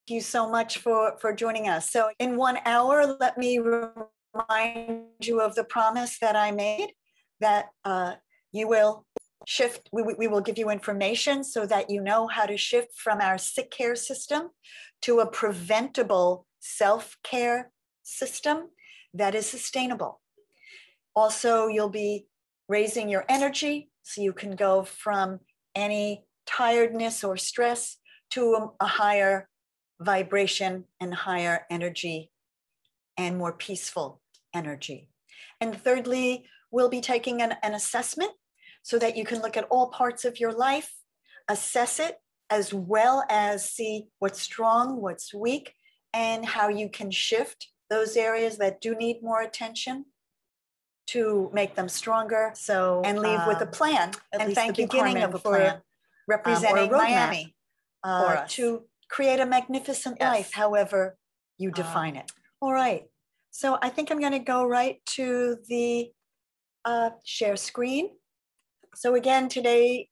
you so much for joining us. So in 1 hour, let me remind you of the promise that I made, that you will shift. We will give you information so that you know how to shift from our sick care system to a preventable self-care system that is sustainable. Also, you'll be raising your energy so you can go from any tiredness or stress to a higher vibration and higher energy and more peaceful energy. And thirdly, we'll be taking an assessment so that you can look at all parts of your life, assess it, as well as see what's strong, what's weak, and how you can shift those areas that do need more attention to make them stronger. So, and leave with a plan. And thank you, Carmen, for representing Miami to create a magnificent life, however you define it. All right. So I think I'm going to go right to the share screen. So again, today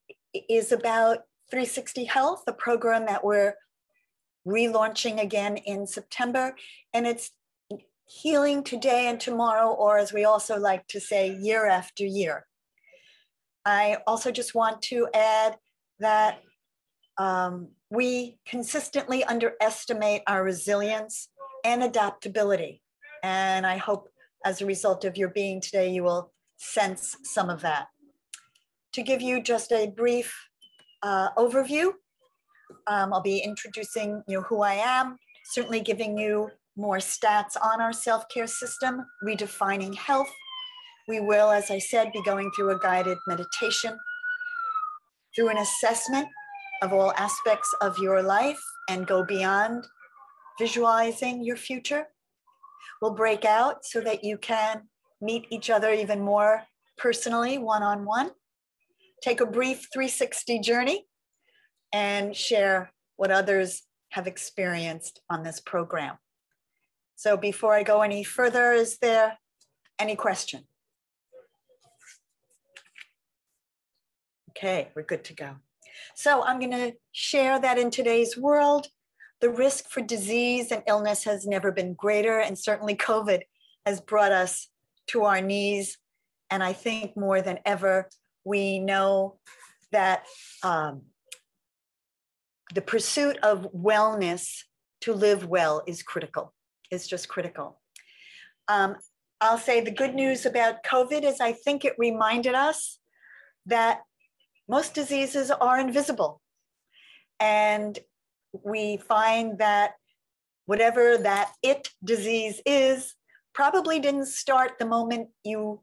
is about 360 Health, the program that we're relaunching again in September. And it's healing today and tomorrow, or as we also like to say, year after year. I also just want to add that we consistently underestimate our resilience and adaptability. And I hope as a result of your being today, you will sense some of that. To give you just a brief overview, I'll be introducing who I am, certainly giving you more stats on our self-care system, redefining health. We will, as I said, be going through a guided meditation, through an assessment of all aspects of your life and go beyond visualizing your future. We'll break out so that you can meet each other even more personally, one-on-one. Take a brief 360 journey and share what others have experienced on this program. So before I go any further, is there any question? Okay, we're good to go. So I'm going to share that in today's world, the risk for disease and illness has never been greater, and certainly COVID has brought us to our knees. And I think more than ever, we know that the pursuit of wellness to live well is critical. It's just critical. I'll say the good news about COVID is I think it reminded us that most diseases are invisible. And we find that whatever that disease is probably didn't start the moment you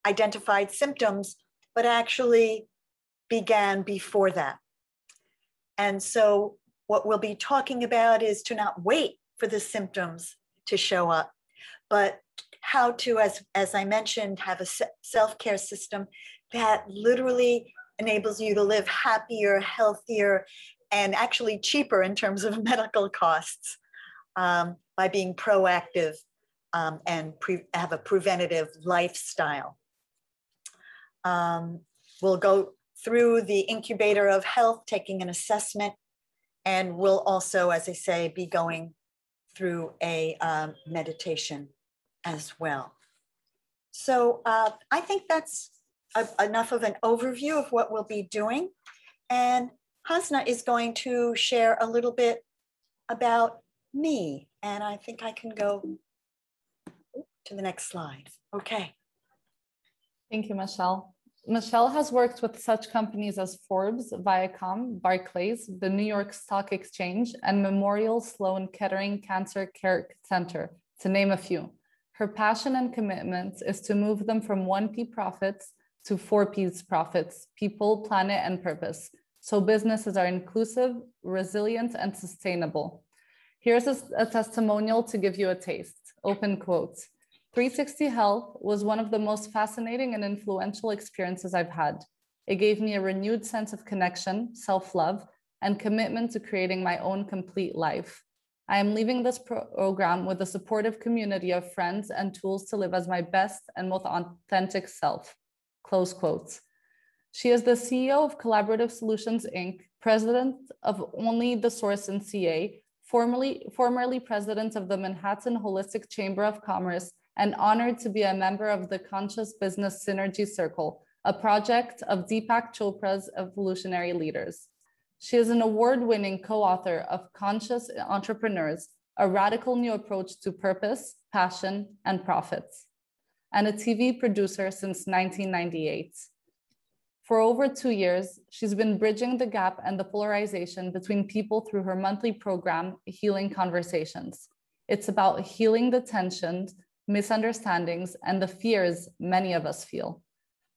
identified symptoms, but actually began before that. And so what we'll be talking about is to not wait for the symptoms to show up, but how to, as I mentioned, have a self-care system that literally enables you to live happier, healthier, and actually cheaper in terms of medical costs by being proactive and have a preventative lifestyle. We'll go through the incubator of health, taking an assessment, and we'll also, as I say, be going through a meditation as well. So I think that's enough of an overview of what we'll be doing. And Hasna is going to share a little bit about me. And I think I can go to the next slide. Okay. Thank you, Michele. Michele has worked with such companies as Forbes, Viacom, Barclays, the New York Stock Exchange, and Memorial Sloan Kettering Cancer Care Center, to name a few. Her passion and commitment is to move them from 1P profits to 4P's profits, people, planet, and purpose. So businesses are inclusive, resilient, and sustainable. Here's a testimonial to give you a taste. Open quotes. 360 Health was one of the most fascinating and influential experiences I've had. It gave me a renewed sense of connection, self-love, and commitment to creating my own complete life. I am leaving this program with a supportive community of friends and tools to live as my best and most authentic self. Close quotes. She is the CEO of Collaborative Solutions, Inc., president of Only the Source in CA, formerly president of the Manhattan Holistic Chamber of Commerce, and honored to be a member of the Conscious Business Synergy Circle, a project of Deepak Chopra's Evolutionary Leaders. She is an award-winning co-author of Conscious Entrepreneurs, a radical new approach to purpose, passion, and profits, and a TV producer since 1998. For over 2 years, she's been bridging the gap and the polarization between people through her monthly program, Healing Conversations. It's about healing the tensions, misunderstandings, and the fears many of us feel.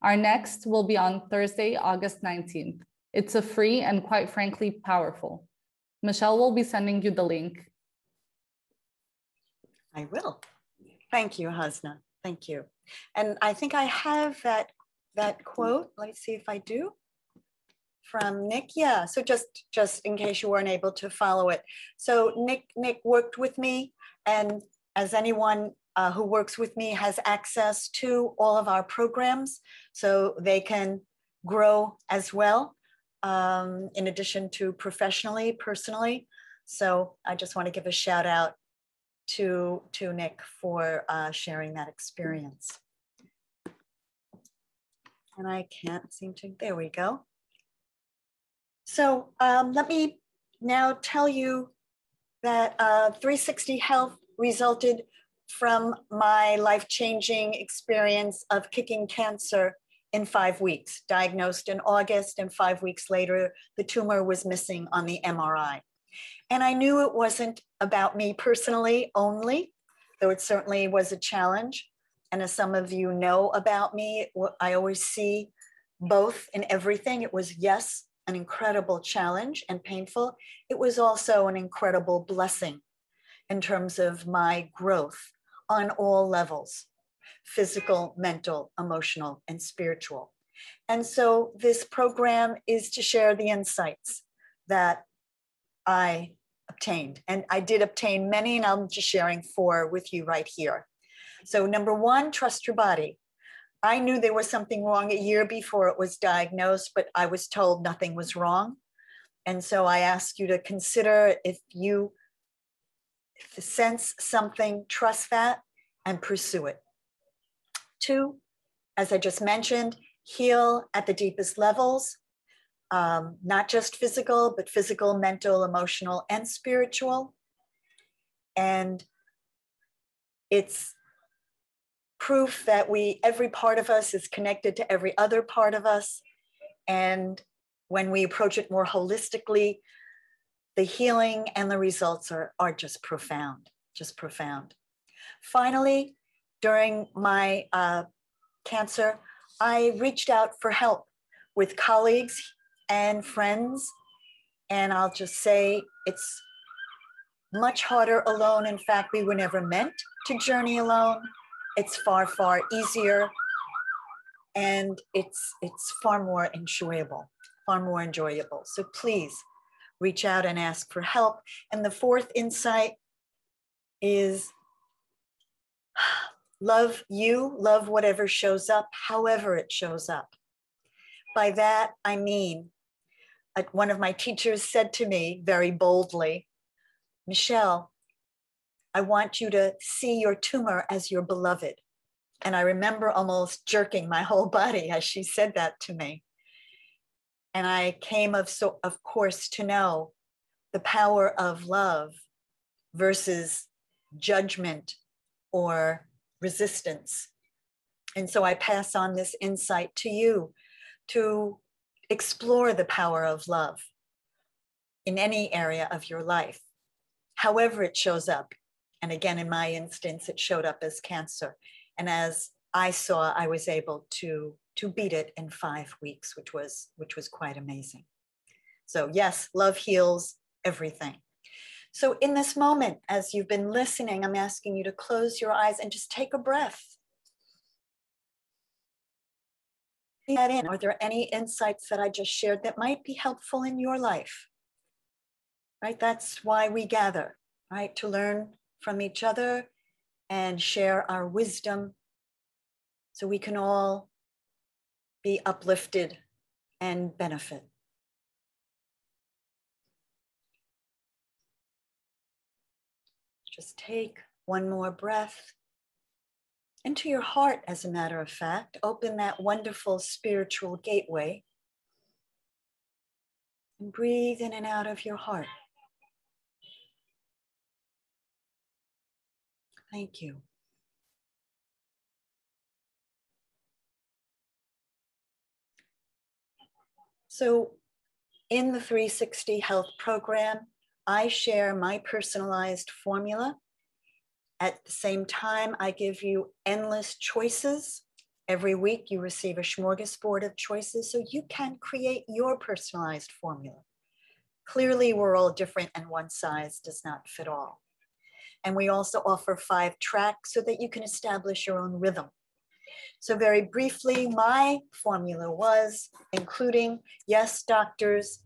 Our next will be on Thursday, August 19th. It's a free and quite frankly powerful. Michele will be sending you the link. I will. Thank you, Hasna. Thank you. And I think I have that quote. Let's see if I do. From Nick. Yeah. So just in case you weren't able to follow it. So Nick worked with me, and as anyone who works with me has access to all of our programs, so they can grow as well, in addition to professionally, personally. So I just want to give a shout out to Nick for sharing that experience. And I can't seem to, there we go. So let me now tell you that 360 Health resulted from my life-changing experience of kicking cancer in 5 weeks, diagnosed in August, and 5 weeks later, the tumor was missing on the MRI. And I knew it wasn't about me personally only, though it certainly was a challenge. And as some of you know about me, I always see both in everything. It was, yes, an incredible challenge and painful. It was also an incredible blessing in terms of my growth on all levels: physical, mental, emotional, and spiritual. And so this program is to share the insights that I obtained. And I did obtain many, and I'm just sharing 4 with you right here. So number 1, trust your body. I knew there was something wrong a year before it was diagnosed, but I was told nothing was wrong. And so I ask you to consider, if you sense something, trust that and pursue it. 2, as I just mentioned, heal at the deepest levels, not just physical, but physical, mental, emotional, and spiritual. And it's proof that every part of us is connected to every other part of us. And when we approach it more holistically, the healing and the results are just profound, just profound. Finally, during my cancer, I reached out for help with colleagues and friends. And I'll just say it's much harder alone. In fact, we were never meant to journey alone. It's far, far easier. And it's far more enjoyable, far more enjoyable. So please reach out and ask for help. And the 4th insight is love you, love whatever shows up, however it shows up. By that, I mean, one of my teachers said to me very boldly, Michele, I want you to see your tumor as your beloved. And I remember almost jerking my whole body as she said that to me. And I came, of course, to know the power of love versus judgment or resistance. And so I pass on this insight to you to explore the power of love in any area of your life, however it shows up. And again, in my instance, it showed up as cancer. And as I saw, I was able to beat it in 5 weeks, which was quite amazing. So yes, love heals everything. So in this moment, as you've been listening, I'm asking you to close your eyes and just take a breath. That in. Are there any insights that I just shared that might be helpful in your life? Right? That's why we gather, right? To learn from each other and share our wisdom so we can all be uplifted and benefit. Just take one more breath into your heart, as a matter of fact. Open that wonderful spiritual gateway and breathe in and out of your heart. Thank you. So in the 360 Health program, I share my personalized formula. At the same time, I give you endless choices. Every week you receive a smorgasbord of choices so you can create your personalized formula. Clearly, we're all different and one size does not fit all. And we also offer 5 tracks so that you can establish your own rhythm. So very briefly, my formula was including, yes, doctors,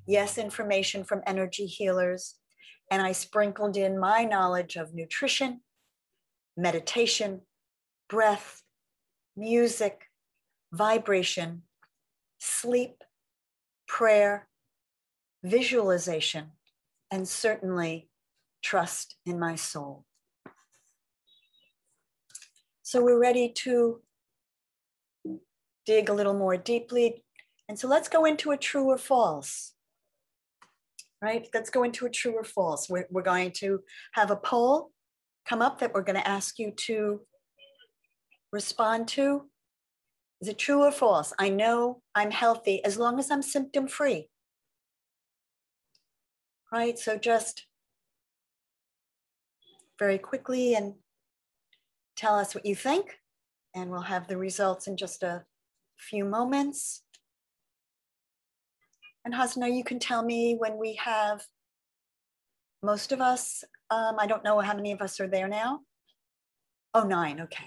yes, information from energy healers, and I sprinkled in my knowledge of nutrition, meditation, breath, music, vibration, sleep, prayer, visualization, and certainly trust in my soul. So we're ready to dig a little more deeply. And so let's go into a true or false, right? Let's go into a true or false. We're going to have a poll come up that we're going to ask you to respond to. Is it true or false? I know I'm healthy as long as I'm symptom-free, right? So just very quickly and tell us what you think, and we'll have the results in just a few moments. And Hasna, you can tell me when we have most of us. I don't know how many of us are there now. Oh, 9, okay.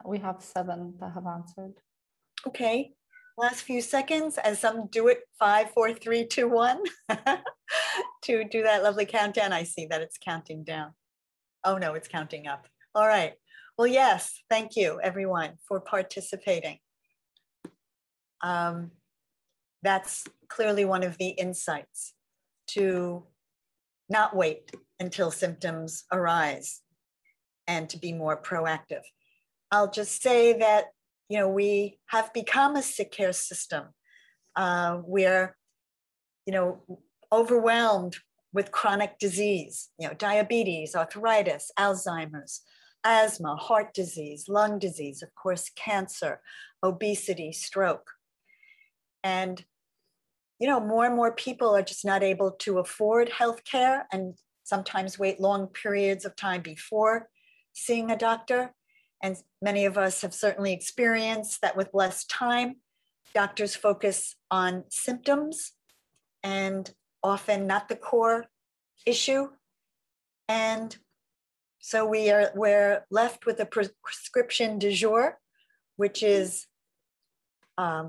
We have 7 that have answered. Okay, last few seconds as some do it 5, 4, 3, 2, 1 to do that lovely countdown. I see that it's counting down. Oh no, it's counting up. All right. Well, yes, thank you everyone for participating. That's clearly one of the insights, to not wait until symptoms arise and to be more proactive. I'll just say that, you know, we have become a sick care system. We're, you know, overwhelmed with chronic disease, you know, diabetes, arthritis, Alzheimer's, asthma, heart disease, lung disease, of course, cancer, obesity, stroke. And, you know, more and more people are just not able to afford healthcare and sometimes wait long periods of time before seeing a doctor. And many of us have certainly experienced that with less time, doctors focus on symptoms and often not the core issue. And so we're left with a prescription du jour, which is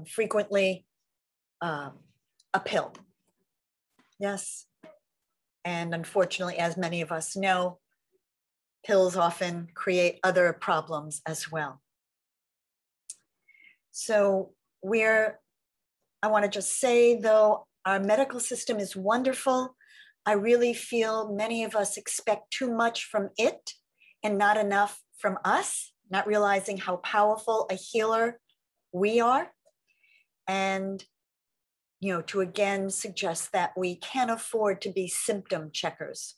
frequently a pill. Yes. And unfortunately, as many of us know, pills often create other problems as well. So I want to just say, though, our medical system is wonderful. I really feel many of us expect too much from it and not enough from us, not realizing how powerful a healer we are. And, you know, to again suggest that we can't afford to be symptom checkers,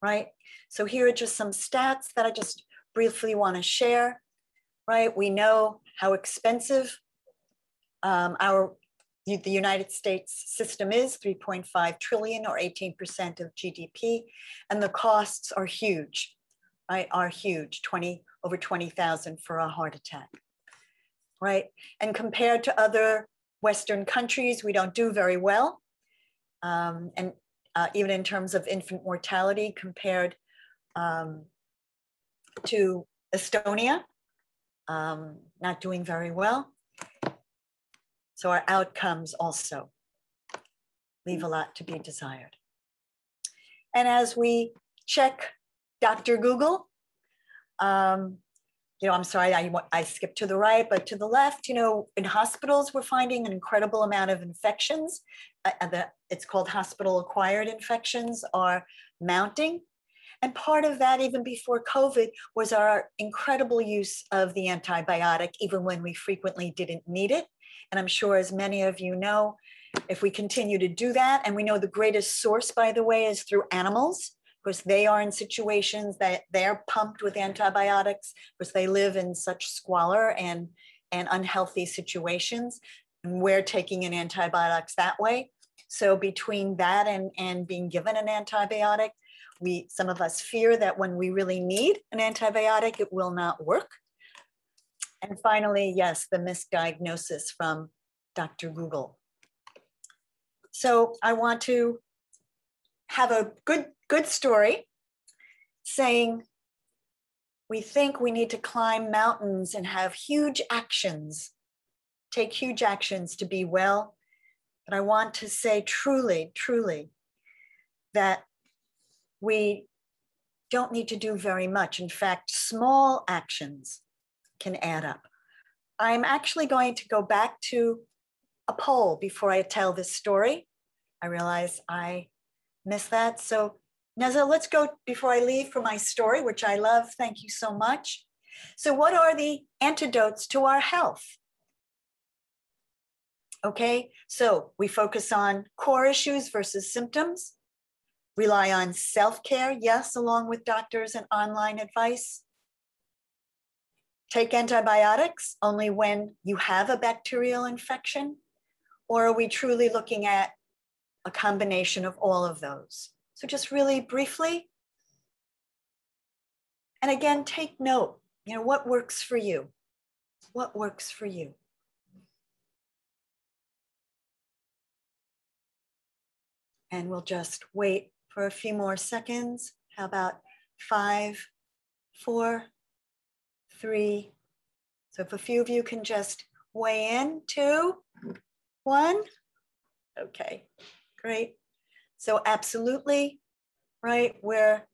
right? So here are just some stats that I just briefly want to share, right? We know how expensive the United States system is, 3.5 trillion or 18% of GDP, and the costs are huge, right? Are huge, over 20,000 for a heart attack, right? And compared to other Western countries, we don't do very well. And even in terms of infant mortality compared to Estonia, not doing very well. So our outcomes also leave a lot to be desired. And as we check Dr. Google, I'm sorry, I skipped to the right, but to the left, in hospitals, we're finding an incredible amount of infections. It's called hospital-acquired infections are mounting. And part of that, even before COVID, was our incredible use of the antibiotic, even when we frequently didn't need it. And I'm sure, as many of you know, if we continue to do that, and we know the greatest source, by the way, is through animals, because they are in situations that they're pumped with antibiotics, because they live in such squalor and unhealthy situations, and we're taking in antibiotics that way. So between that and being given an antibiotic, some of us fear that when we really need an antibiotic, it will not work. And finally, yes, the misdiagnosis from Dr. Google. So I want to have a good story saying we think we need to climb mountains and have huge actions, take huge actions to be well. But I want to say truly, truly, that we don't need to do very much. In fact, small actions can add up. I'm actually going to go back to a poll before I tell this story. I realize I missed that. So Neza, let's go before I leave for my story, which I love. Thank you so much. So what are the antidotes to our health? Okay, so we focus on core issues versus symptoms, rely on self-care, yes, along with doctors and online advice. Take antibiotics only when you have a bacterial infection, or are we truly looking at a combination of all of those? So just really briefly, and again, take note, what works for you? What works for you? And we'll just wait for a few more seconds. How about 5, 4, 3. So if a few of you can just weigh in, 2, 1. Okay, great. So absolutely, right? We're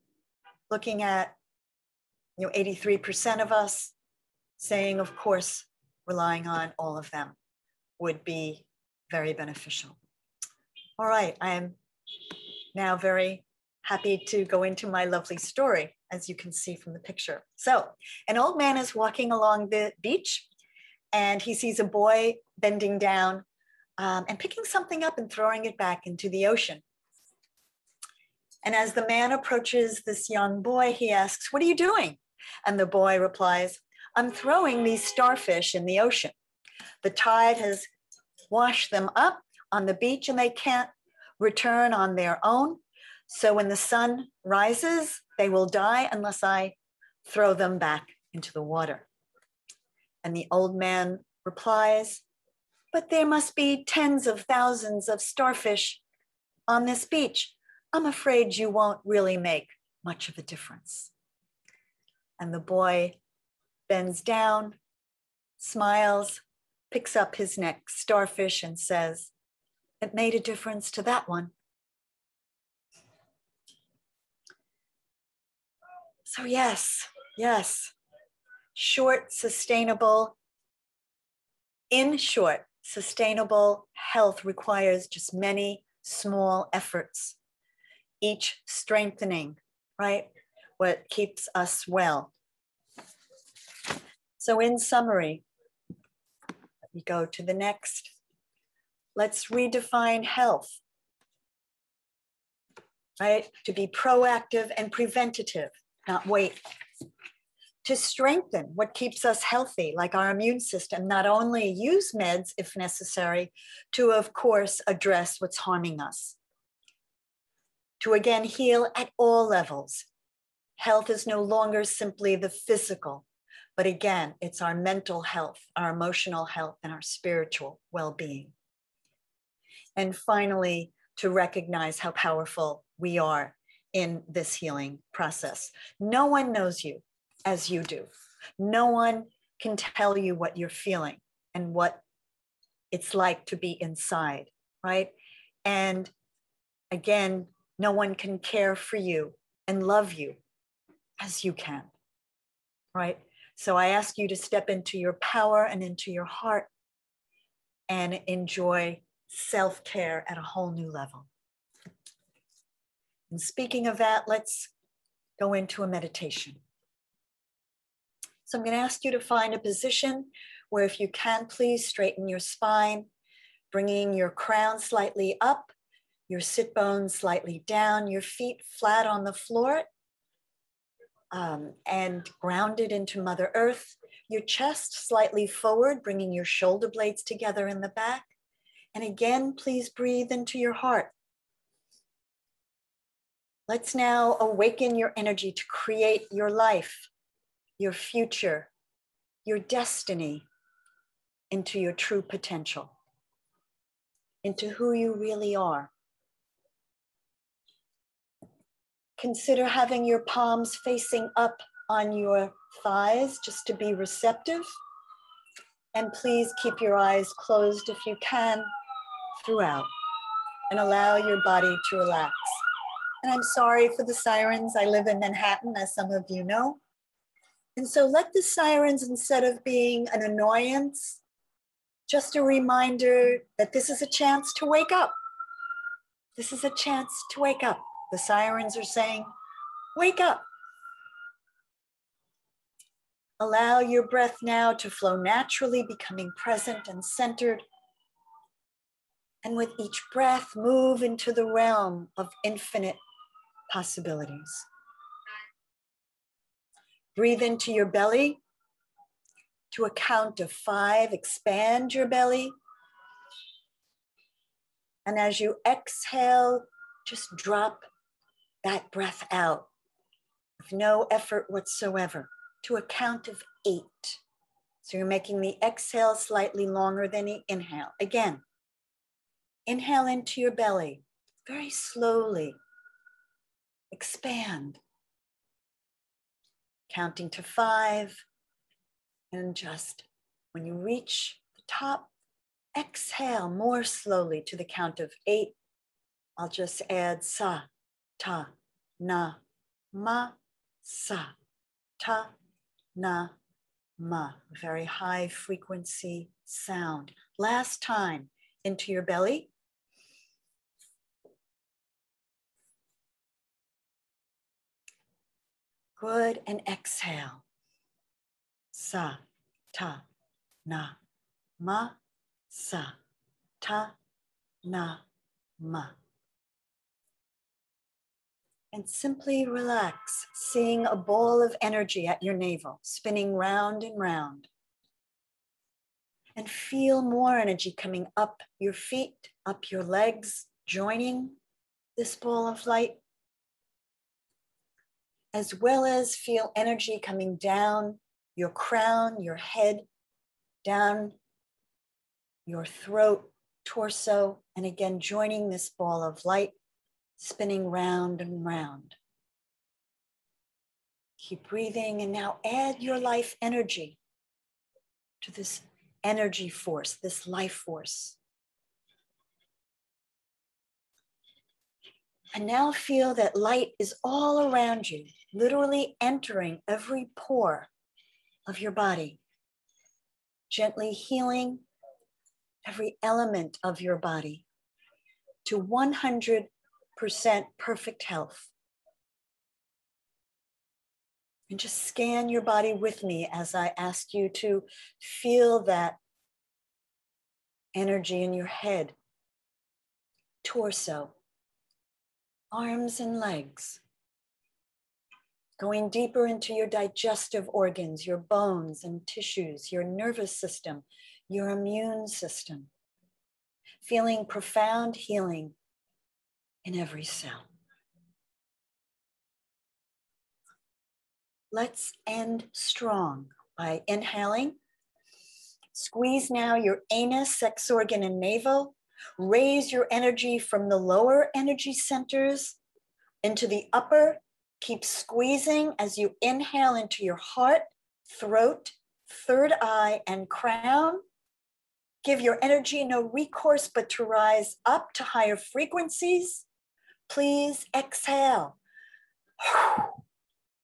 looking at 83% of us saying, of course, relying on all of them would be very beneficial. All right, I am now very happy to go into my lovely story, as you can see from the picture. So an old man is walking along the beach and he sees a boy bending down and picking something up and throwing it back into the ocean. And as the man approaches this young boy, he asks, "What are you doing?" And the boy replies, "I'm throwing these starfish in the ocean. The tide has washed them up on the beach and they can't return on their own. So when the sun rises, they will die unless I throw them back into the water." And the old man replies, "But there must be tens of thousands of starfish on this beach. I'm afraid you won't really make much of a difference." And the boy bends down, smiles, picks up his next starfish and says, "It made a difference to that one." So yes, sustainable health requires just many small efforts, each strengthening, right, what keeps us well. So in summary, let me go to the next. Let's redefine health, right? To be proactive and preventative, not wait. To strengthen what keeps us healthy, like our immune system, not only use meds if necessary, to, of course, address what's harming us. To again heal at all levels. Health is no longer simply the physical, but again, it's our mental health, our emotional health, and our spiritual well-being. And finally, to recognize how powerful we are in this healing process. No one knows you as you do. No one can tell you what you're feeling and what it's like to be inside, right? And again, no one can care for you and love you as you can, right? So I ask you to step into your power and into your heart and enjoy self-care at a whole new level. And speaking of that, let's go into a meditation. So I'm going to ask you to find a position where, if you can, please straighten your spine, bringing your crown slightly up, your sit bones slightly down, your feet flat on the floor, and grounded into Mother Earth, your chest slightly forward, bringing your shoulder blades together in the back. And again, please breathe into your heart. Let's now awaken your energy to create your life, your future, your destiny into your true potential, into who you really are. Consider having your palms facing up on your thighs just to be receptive. And please keep your eyes closed if you can throughout, and allow your body to relax. And I'm sorry for the sirens. I live in Manhattan, as some of you know. And so let the sirens, instead of being an annoyance, just a reminder that this is a chance to wake up. This is a chance to wake up. The sirens are saying, wake up. Allow your breath now to flow naturally, becoming present and centered. And with each breath, move into the realm of infinite possibilities. Breathe into your belly. To a count of 5, expand your belly. And as you exhale, just drop that breath out with no effort whatsoever, to a count of 8. So you're making the exhale slightly longer than the inhale. Again, inhale into your belly, very slowly. Expand. Counting to 5. And just when you reach the top, exhale more slowly to the count of 8. I'll just add sa, ta, na, ma, sa, ta, na, ma. Very high frequency sound. Last time, into your belly. Good, and exhale. Sa, ta, na, ma, sa, ta, na, ma. And simply relax, seeing a ball of energy at your navel, spinning round and round. And feel more energy coming up your feet, up your legs, joining this ball of light. As well as feel energy coming down your crown, your head, down your throat, torso, and again joining this ball of light, spinning round and round. Keep breathing, and now add your life energy to this energy force, this life force. And now feel that light is all around you, literally entering every pore of your body, gently healing every element of your body to 100% perfect health. And just scan your body with me as I ask you to feel that energy in your head, torso, arms and legs, going deeper into your digestive organs, your bones and tissues, your nervous system, your immune system, feeling profound healing in every cell. Let's end strong by inhaling. Squeeze now your anus, sex organ, and navel. Raise your energy from the lower energy centers into the upper. Keep squeezing as you inhale into your heart, throat, third eye, and crown. Give your energy no recourse but to rise up to higher frequencies. Please exhale.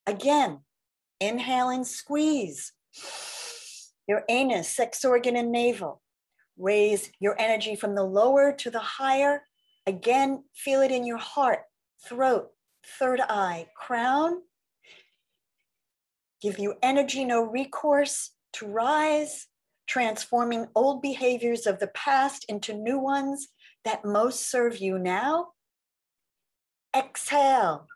Again, inhale and squeeze. Your anus, sex organ, and navel. Raise your energy from the lower to the higher. Again, feel it in your heart, throat, third eye, crown. Give you energy, no recourse to rise, transforming old behaviors of the past into new ones that most serve you now. Exhale.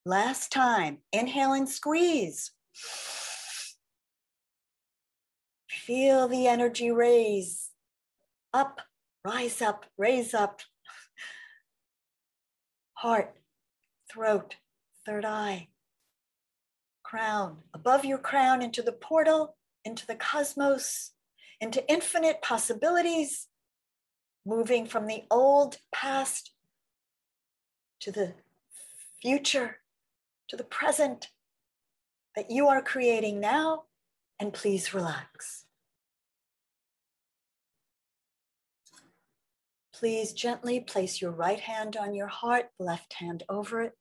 Last time, inhale and squeeze. Feel the energy raise up, rise up, raise up. Heart, throat, third eye, crown. Above your crown into the portal, into the cosmos, into infinite possibilities, moving from the old past to the future, to the present that you are creating now. And please relax. Please gently place your right hand on your heart, left hand over it.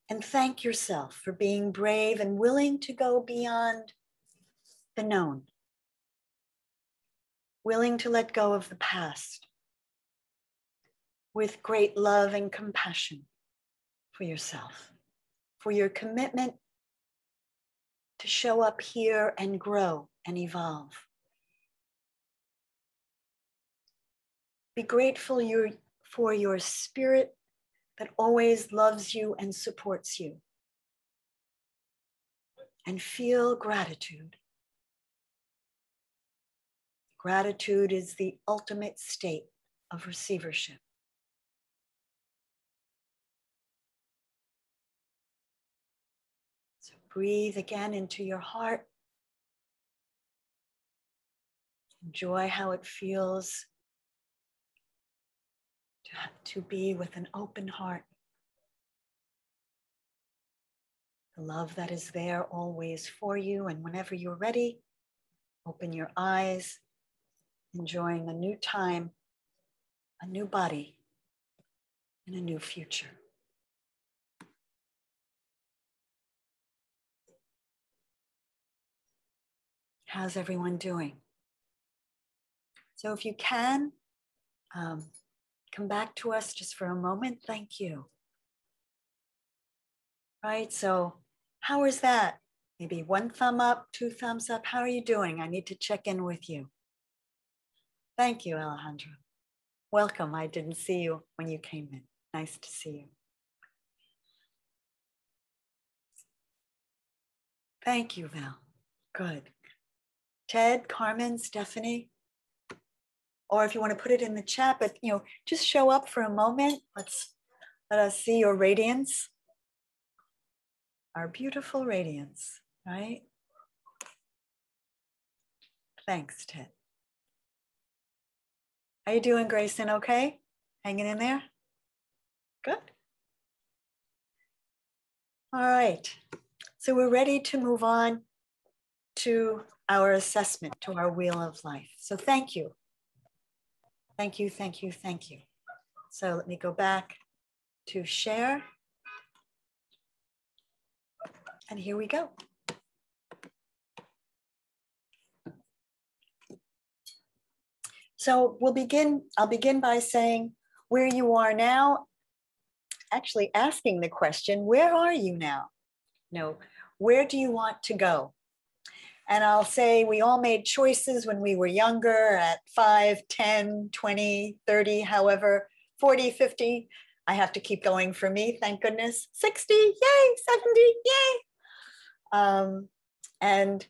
And thank yourself for being brave and willing to go beyond the known. Willing to let go of the past with great love and compassion for yourself, for your commitment to show up here and grow and evolve. Be grateful for your spirit that always loves you and supports you. And feel gratitude. Gratitude is the ultimate state of receivership. So breathe again into your heart. Enjoy how it feels to be with an open heart. The love that is there always for you. And whenever you're ready, open your eyes, enjoying a new time, a new body, and a new future. How's everyone doing? So if you can, come back to us just for a moment. Thank you. Right, so how is that? Maybe one thumb up, two thumbs up. How are you doing? I need to check in with you. Thank you, Alejandro. Welcome. I didn't see you when you came in. Nice to see you. Thank you, Val. Good. Ted, Carmen, Stephanie. Or if you want to put it in the chat, but just show up for a moment. Let us see your radiance. Our beautiful radiance, right? Thanks, Ted. How you doing, Grayson? Okay? Hanging in there? Good. All right. So we're ready to move on to our assessment, to our wheel of life. So thank you. Thank you, thank you, thank you. So let me go back to share. And here we go. So I'll begin by saying where you are now, actually asking the question, where are you now? No, where do you want to go? And I'll say we all made choices when we were younger at 5, 10, 20, 30, however, 40, 50. I have to keep going for me, thank goodness. 60, yay, 70, yay. And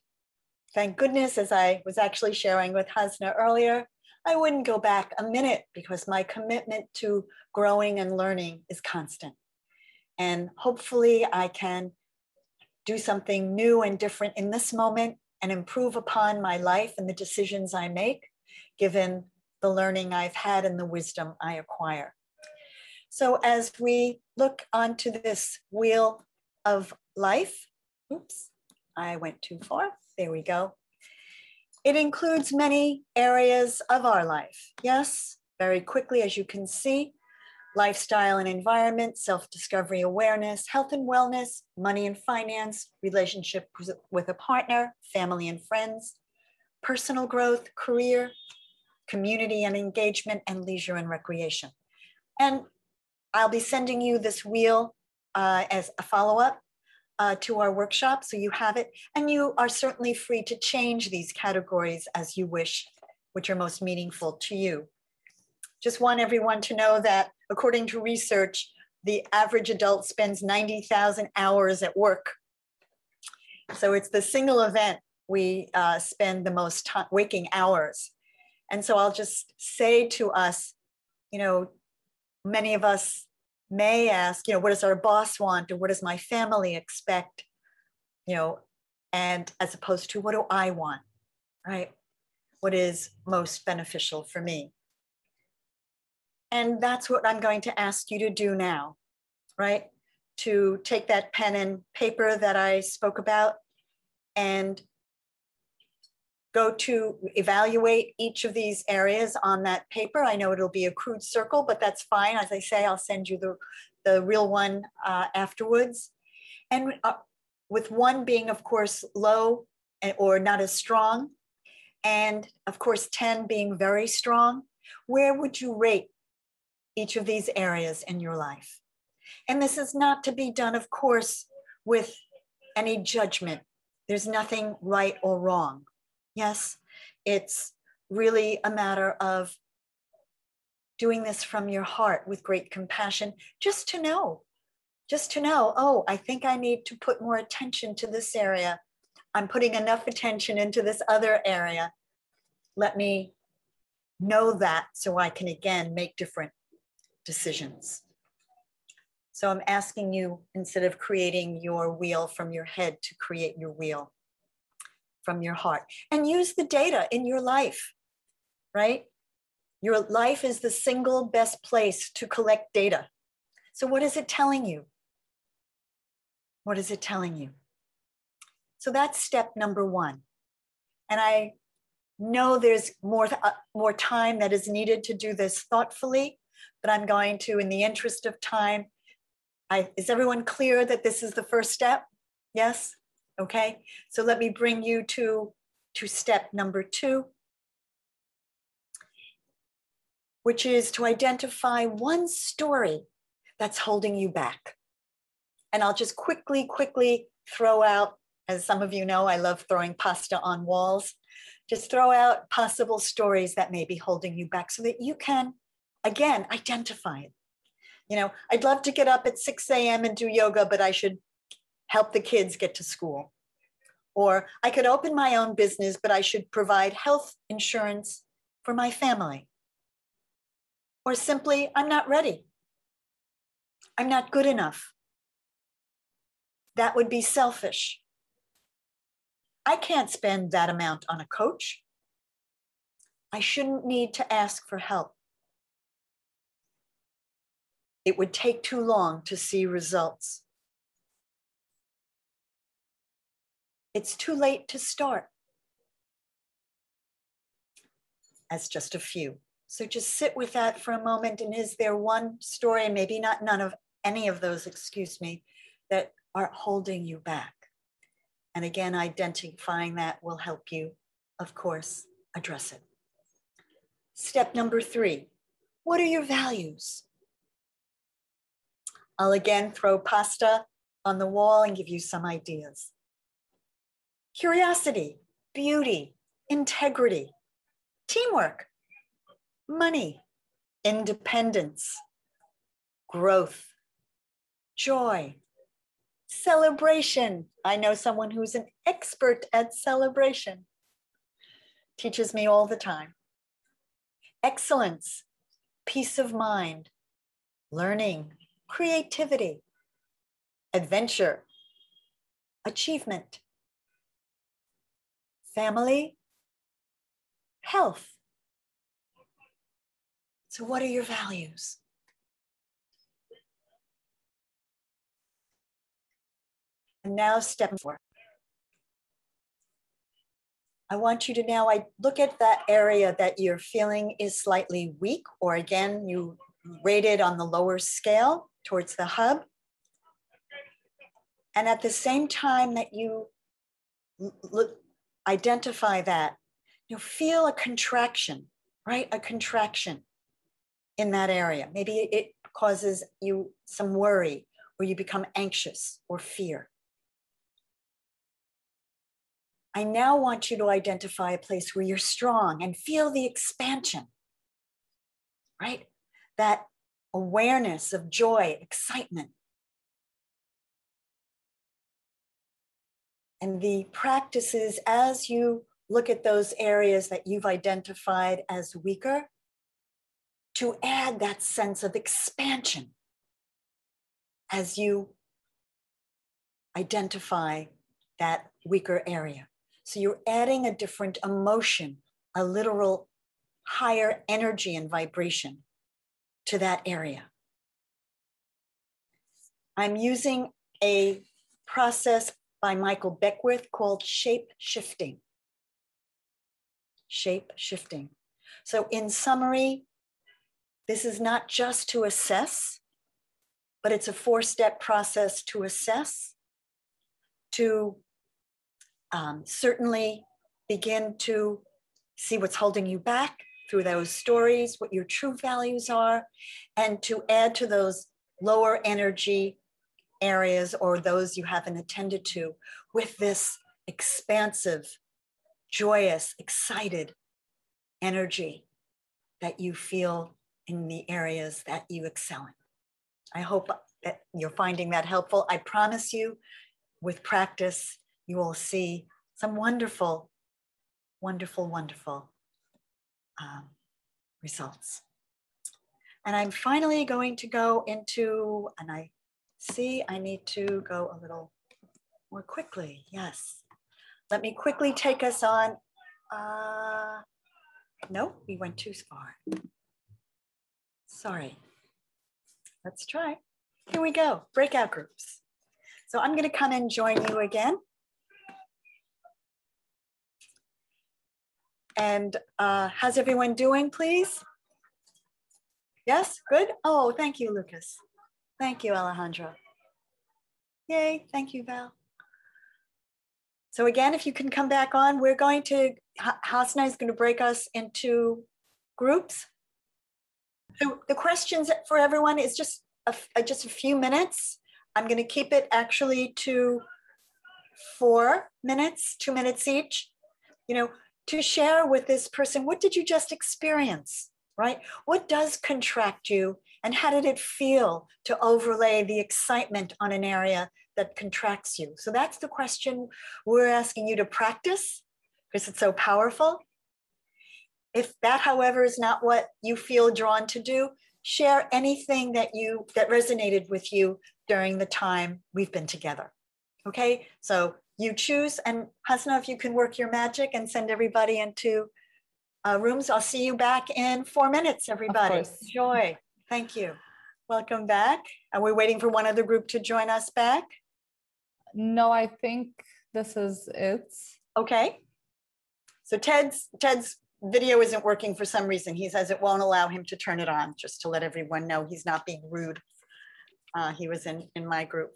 thank goodness, as I was actually sharing with Hasna earlier, I wouldn't go back a minute because my commitment to growing and learning is constant. And hopefully I can do something new and different in this moment and improve upon my life and the decisions I make, given the learning I've had and the wisdom I acquire. So as we look onto this wheel of life, oops, I went too far, there we go. It includes many areas of our life. Yes, very quickly, as you can see, lifestyle and environment, self-discovery, awareness, health and wellness, money and finance, relationship with a partner, family and friends, personal growth, career, community and engagement, and leisure and recreation. And I'll be sending you this wheel as a follow-up to our workshop, so you have it. And you are certainly free to change these categories as you wish, which are most meaningful to you. Just want everyone to know that according to research, the average adult spends 90,000 hours at work. So it's the single event we spend the most waking hours. And so I'll just say to us, you know, many of us may ask, you know, what does our boss want, or what does my family expect, you know, and as opposed to what do I want, right? What is most beneficial for me? And that's what I'm going to ask you to do now, right? To take that pen and paper that I spoke about and go to evaluate each of these areas on that paper. I know it'll be a crude circle, but that's fine. As I say, I'll send you the real one afterwards. And with one being, of course, low or not as strong, and of course, 10 being very strong, where would you rate each of these areas in your life? And this is not to be done, of course, with any judgment. There's nothing right or wrong. Yes, it's really a matter of doing this from your heart with great compassion, just to know, oh, I think I need to put more attention to this area. I'm putting enough attention into this other area. Let me know that so I can, again, make different decisions. So I'm asking you, instead of creating your wheel from your head, to create your wheel from your heart and use the data in your life, right? Your life is the single best place to collect data. So what is it telling you? What is it telling you? So that's step number one. And I know there's more time that is needed to do this thoughtfully, but I'm going to, in the interest of time, is everyone clear that this is the first step? Yes? Okay, so let me bring you to step number two, which is to identify one story that's holding you back. And I'll just quickly throw out, as some of you know, I love throwing pasta on walls. Just throw out possible stories that may be holding you back so that you can, again, identify it. You know, I'd love to get up at 6 a.m. and do yoga, but I should help the kids get to school. Or I could open my own business, but I should provide health insurance for my family. Or simply, I'm not ready. I'm not good enough. That would be selfish. I can't spend that amount on a coach. I shouldn't need to ask for help. It would take too long to see results. It's too late to start. As just a few. So just sit with that for a moment. And is there one story, maybe not none of any of those, excuse me, that are holding you back? And again, identifying that will help you, of course, address it. Step number three, what are your values? I'll again throw pasta on the wall and give you some ideas. Curiosity, beauty, integrity, teamwork, money, independence, growth, joy, celebration. I know someone who's an expert at celebration. Teaches me all the time. Excellence, peace of mind, learning, creativity, adventure, achievement, family, health. So what are your values? And now step 4. I want you to now look at that area that you're feeling is slightly weak, or again, you rated on the lower scale towards the hub. And at the same time that you identify that, you feel a contraction, right? A contraction in that area. Maybe it causes you some worry, or you become anxious or fear. I now want you to identify a place where you're strong and feel the expansion, right? That awareness of joy, excitement. And the practices, as you look at those areas that you've identified as weaker, to add that sense of expansion as you identify that weaker area. So you're adding a different emotion, a literal higher energy and vibration to that area. I'm using a process by Michael Beckwith called shape shifting. Shape shifting. So in summary, this is not just to assess, but it's a 4-step process to assess, to certainly begin to see what's holding you back through those stories, what your true values are, and to add to those lower energy areas or those you haven't attended to with this expansive, joyous, excited energy that you feel in the areas that you excel in. I hope that you're finding that helpful. I promise you, with practice, you will see some wonderful, wonderful, wonderful results. And I'm finally going to go into, and I see I need to go a little more quickly. Yes. Let me quickly take us on. No, we went too far. Sorry. Let's try. Here we go. Breakout groups. So I'm going to come and join you again. And how's everyone doing, please? Yes, good. Oh, thank you, Lucas. Thank you, Alejandro. Yay, thank you, Val. So again, if you can come back on, we're going to, Hasna is going to break us into groups. So the questions for everyone is just a few minutes. I'm going to keep it actually to 4 minutes, 2 minutes each, to share with this person, what did you just experience, right? What does contract you, and how did it feel to overlay the excitement on an area that contracts you? So that's the question we're asking you to practice, because it's so powerful. If that, however, is not what you feel drawn to do, share anything that resonated with you during the time we've been together. Okay, so you choose, and Hasna, if you can work your magic and send everybody into rooms. I'll see you back in 4 minutes, everybody. Enjoy. Thank you. Welcome back. Are we waiting for one other group to join us back? No, I think this is it. Okay. So Ted's video isn't working for some reason. He says it won't allow him to turn it on, just to let everyone know he's not being rude. He was in my group.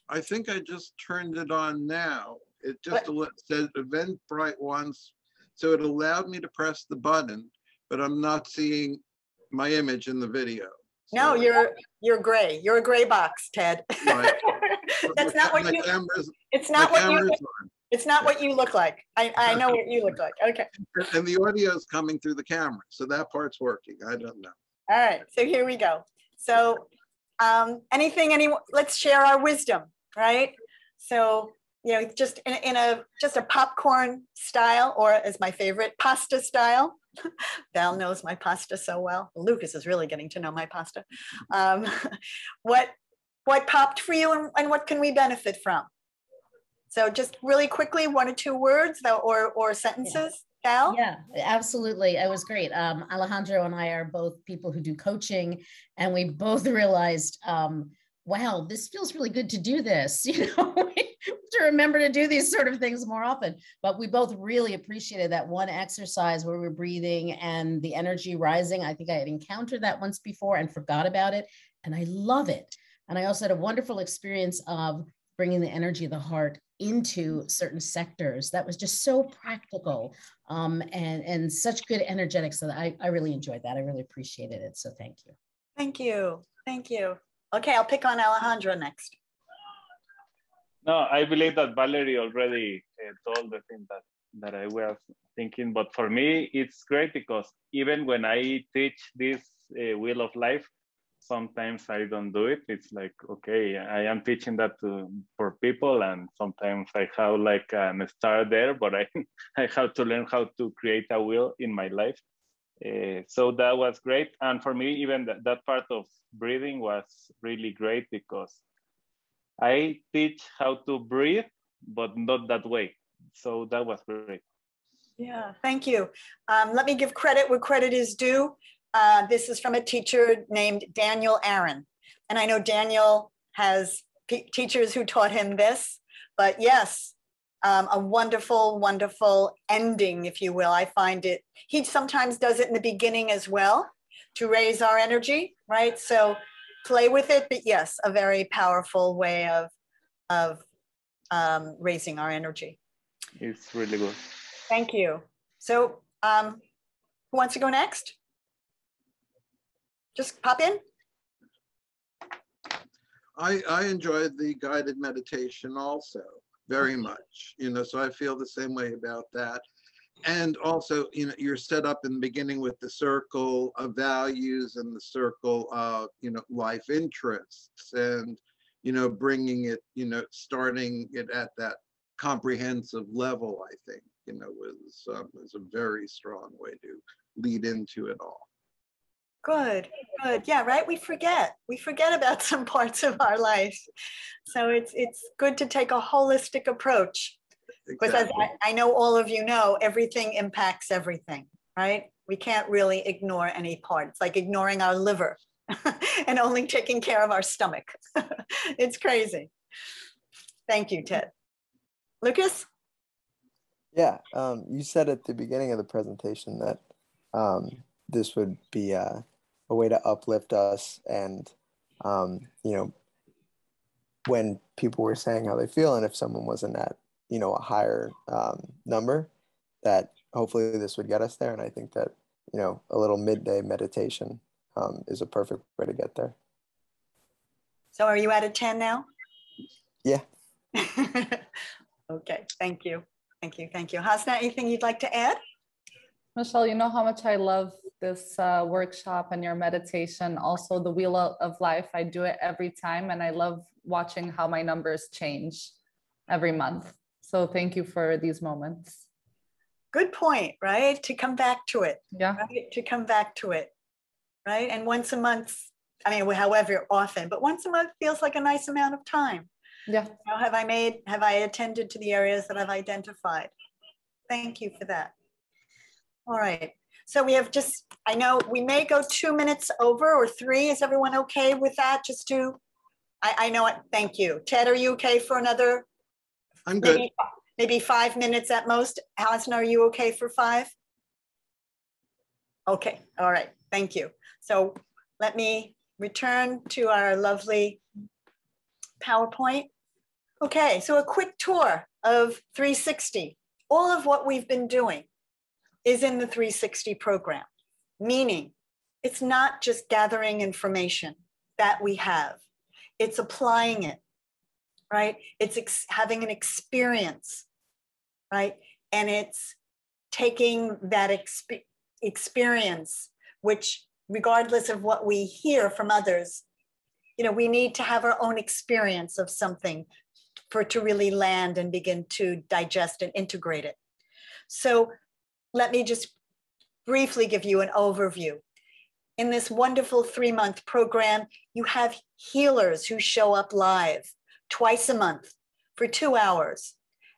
I think I just turned it on now. It just said Eventbrite once, so it allowed me to press the button, but I'm not seeing my image in the video. So, no, you're gray. You're a gray box, Ted. Right. That's not what you. It's not what you. It's not what you look like. I know what you look like. Okay. And the audio is coming through the camera, so that part's working. I don't know. All right. So here we go. So let's share our wisdom, right? So just in a popcorn style, or as my favorite, pasta style. Val knows my pasta so well. Lucas is really getting to know my pasta. What popped for you, and what can we benefit from? So just really quickly, 1 or 2 words or sentences. Val? Yeah, absolutely. It was great. Alejandro and I are both people who do coaching, and we both realized, wow, this feels really good to do this. Just to remember to do these sort of things more often. But we both really appreciated that one exercise where we're breathing and the energy rising. I think I had encountered that once before and forgot about it. And I love it. And I also had a wonderful experience of bringing the energy of the heart into certain sectors. That was just so practical and such good energetics. So I really enjoyed that. I really appreciated it. So thank you. Thank you. Thank you. Okay, I'll pick on Alejandra next. No, I believe that Valerie already told the thing that I was thinking, but for me, it's great because even when I teach this wheel of life, sometimes I don't do it. It's like, okay, I am teaching that for people, and sometimes I have like a start there, but I have to learn how to create a wheel in my life. So that was great. And for me, even that part of breathing was really great because I teach how to breathe, but not that way. So that was great. Yeah, thank you. Let me give credit where credit is due. This is from a teacher named Daniel Aaron. And I know Daniel has teachers who taught him this, but yes, a wonderful, wonderful ending, if you will. I find it, he sometimes does it in the beginning as well to raise our energy, right? So play with it, but yes, a very powerful way of raising our energy. It's really good. Thank you. So who wants to go next? Just pop in. I enjoyed the guided meditation also very much, you know, so I feel the same way about that. And also, you know, you're set up in the beginning with the circle of values and the circle of, you know, life interests, and, you know, bringing it, you know, starting it at that comprehensive level, I think, you know, was a very strong way to lead into it all. Good, good. Yeah, right. We forget about some parts of our life. So it's good to take a holistic approach. Because Exactly. as I know all of you know, everything impacts everything, right? We can't really ignore any part. It's like ignoring our liver and only taking care of our stomach. It's crazy. Thank you, Ted. Lucas? Yeah, you said at the beginning of the presentation that this would be a way to uplift us, and you know, when people were saying how they feel, and if someone wasn't at, you know, a higher number, that hopefully this would get us there. And I think that, you know, a little midday meditation is a perfect way to get there. So are you at a 10 now? Yeah. Okay, thank you. Thank you, thank you. Hasna, anything you'd like to add? Michelle, you know how much I love this workshop and your meditation. Also the Wheel of Life, I do it every time, and I love watching how my numbers change every month. So thank you for these moments. Good point, right? To come back to it. Yeah. Right? To come back to it, right? And once a month, I mean, however often, but once a month feels like a nice amount of time. Yeah. You know, have I attended to the areas that I've identified? Thank you for that. All right. So we have just, I know we may go 2 minutes over or 3. Is everyone okay with that? Just to, I know it. Thank you. Ted, are you okay for another? I'm good. Maybe 5 minutes at most. Hasna, are you okay for 5? Okay. All right. Thank you. So let me return to our lovely PowerPoint. Okay. So a quick tour of 360. All of what we've been doing is in the 360 program, meaning it's not just gathering information that we have, it's applying it, right? It's having an experience, right? And it's taking that experience, which regardless of what we hear from others, you know, we need to have our own experience of something for it to really land and begin to digest and integrate it. So let me just briefly give you an overview. In this wonderful 3-month program, you have healers who show up live twice a month for 2 hours.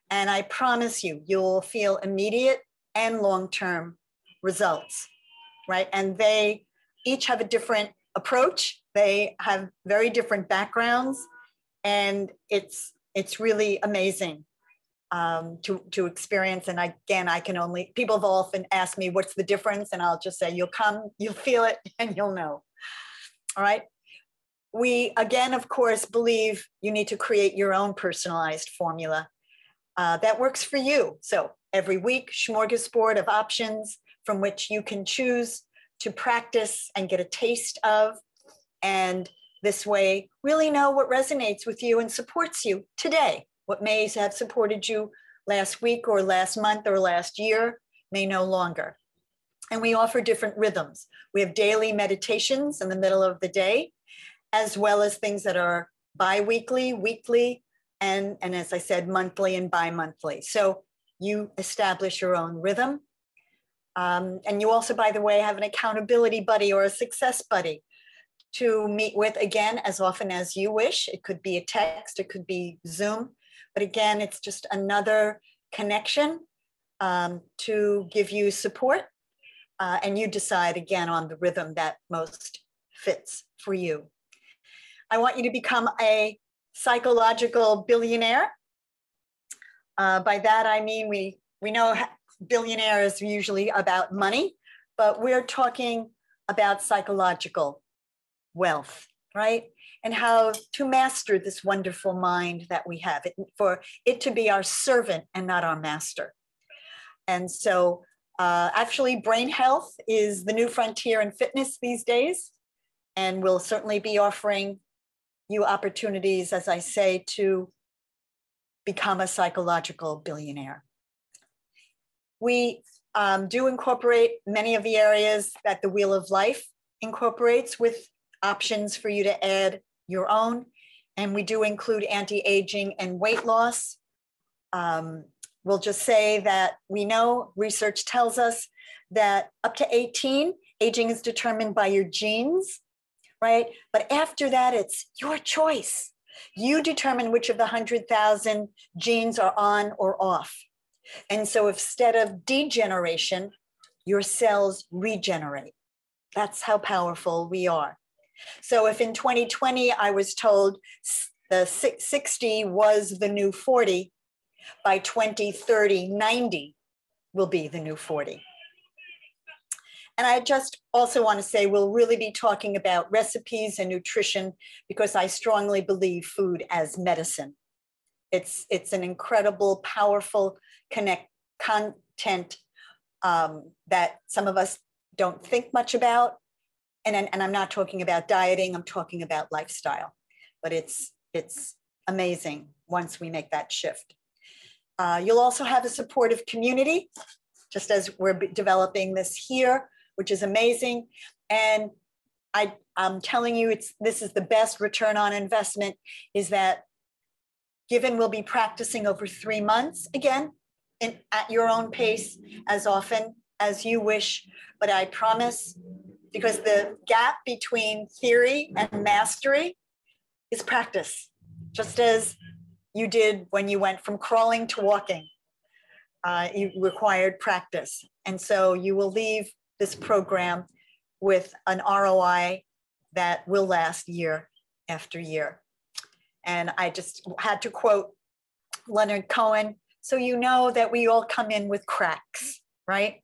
And I promise you, you'll feel immediate and long-term results, right? And they each have a different approach. They have very different backgrounds. And it's It's really amazing to experience. And again, I can only, people have often asked me, what's the difference? And I'll just say, you'll come, you'll feel it, and you'll know. All right. We, again, of course, believe you need to create your own personalized formula that works for you. So every week, smorgasbord of options from which you can choose to practice and get a taste of. And this way, really know what resonates with you and supports you today. What may have supported you last week or last month or last year may no longer. And we offer different rhythms. We have daily meditations in the middle of the day, as well as things that are bi-weekly, weekly, and as I said, monthly and bi-monthly. So you establish your own rhythm. And you also, by the way, have an accountability buddy or a success buddy to meet with, again, as often as you wish. It could be a text, it could be Zoom. But again, it's just another connection to give you support. And you decide, again, on the rhythm that most fits for you. I want you to become a psychological billionaire. By that, I mean, we know billionaire is usually about money, but we're talking about psychological wealth, right? And how to master this wonderful mind that we have, for it to be our servant and not our master. And so actually, brain health is the new frontier in fitness these days. And we'll certainly be offering you opportunities, as I say, to become a psychological billionaire. We do incorporate many of the areas that the Wheel of Life incorporates, with options for you to add your own. And we do include anti-aging and weight loss. We'll just say that we know research tells us that up to 18, aging is determined by your genes, right? But after that, it's your choice. You determine which of the 100,000 genes are on or off. And so instead of degeneration, your cells regenerate. That's how powerful we are. So if in 2020, I was told the 60 was the new 40, by 2030, 90 will be the new 40. And I just also want to say, we'll really be talking about recipes and nutrition, because I strongly believe food as medicine. It's an incredible, powerful content that some of us don't think much about. And I'm not talking about dieting, I'm talking about lifestyle. But it's amazing once we make that shift. You'll also have a supportive community, just as we're developing this here, which is amazing. And I'm telling you, this is the best return on investment, is that given we'll be practicing over 3 months, again, at your own pace, as often as you wish. But I promise, because the gap between theory and mastery is practice, just as you did when you went from crawling to walking. You required practice. And so you will leave this program with an ROI that will last year after year. And I just had to quote Leonard Cohen, so you know that we all come in with cracks, right?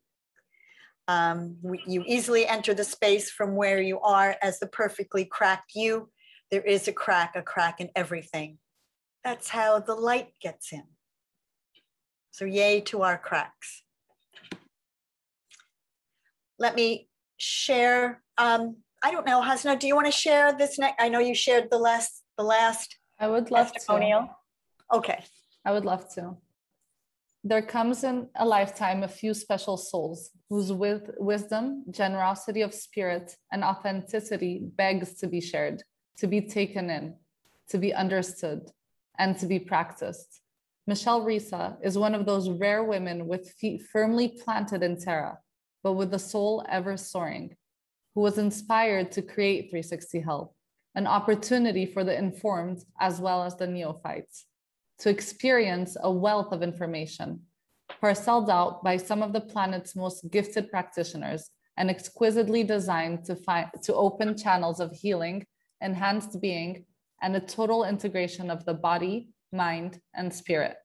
You easily enter the space from where you are as the perfectly cracked you. There is a crack in everything. That's how the light gets in. So yay to our cracks. Let me share, I don't know, Hasna, do you want to share this next? I know you shared the last I would love testimonial. to. Okay. I would love to. There comes in a lifetime a few special souls whose wisdom, generosity of spirit, and authenticity begs to be shared, to be taken in, to be understood, and to be practiced. Michele Risa is one of those rare women with feet firmly planted in terra, but with the soul ever soaring, who was inspired to create 360 Health, an opportunity for the informed as well as the neophytes, to experience a wealth of information, parceled out by some of the planet's most gifted practitioners and exquisitely designed to open channels of healing, enhanced being, and a total integration of the body, mind, and spirit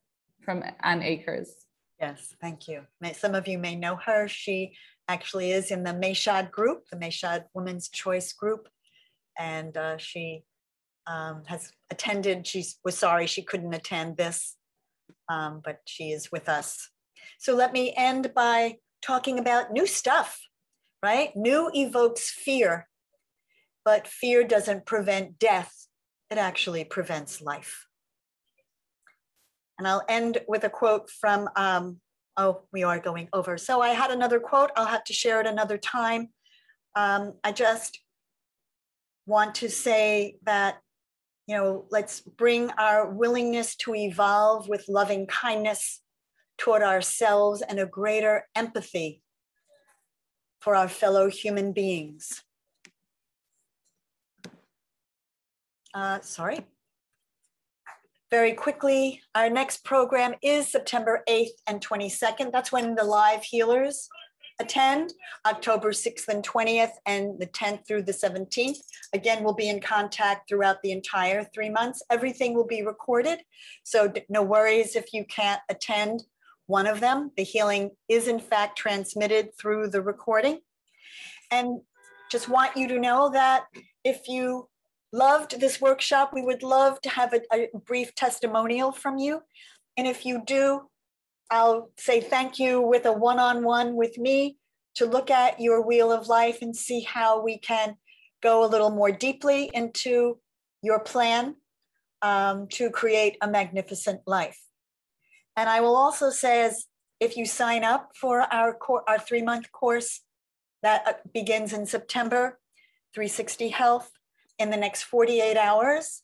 from Ann Akers. Yes, thank you. Some of you may know her. She actually is in the Mayshad group, the Mayshad Women's Choice group. And she has attended. She was sorry she couldn't attend this, but she is with us. So let me end by talking about new stuff, right? New evokes fear, but fear doesn't prevent death. It actually prevents life. And I'll end with a quote from, oh, we are going over. So I had another quote. I'll have to share it another time. I just want to say that, you know, let's bring our willingness to evolve with loving kindness toward ourselves and a greater empathy for our fellow human beings. Sorry. Very quickly, our next program is September 8th and 22nd. That's when the live healers attend, October 6th and 20th, and the 10th through the 17th. Again, we'll be in contact throughout the entire 3 months. Everything will be recorded, so no worries if you can't attend one of them. The healing is in fact transmitted through the recording. And just want you to know that if you loved this workshop, we would love to have a brief testimonial from you. And if you do, I'll say thank you with a one-on-one with me to look at your wheel of life and see how we can go a little more deeply into your plan to create a magnificent life. And I will also say, as if you sign up for our 3-month course that begins in September, 360 Health, in the next 48 hours,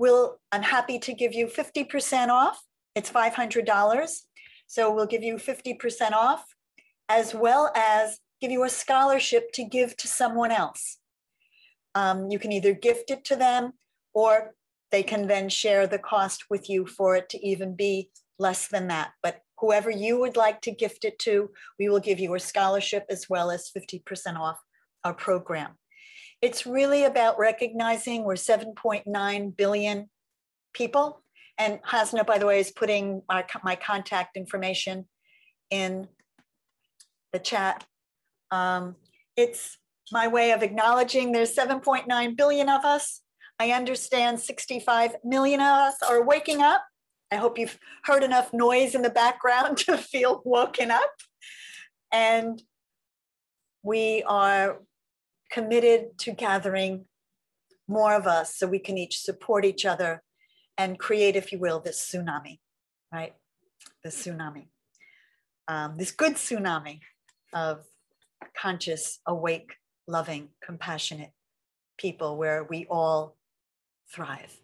I'm happy to give you 50% off. It's $500. So we'll give you 50% off, as well as give you a scholarship to give to someone else. You can either gift it to them, or they can then share the cost with you for it to even be less than that. But whoever you would like to gift it to, we will give you a scholarship as well as 50% off our program. It's really about recognizing we're 7.9 billion people. And Hasna, by the way, is putting my contact information in the chat. It's my way of acknowledging there's 7.9 billion of us. I understand 65 million of us are waking up. I hope you've heard enough noise in the background to feel woken up. And we are committed to gathering more of us so we can each support each other and create, if you will, this tsunami, right? This tsunami, this good tsunami of conscious, awake, loving, compassionate people where we all thrive.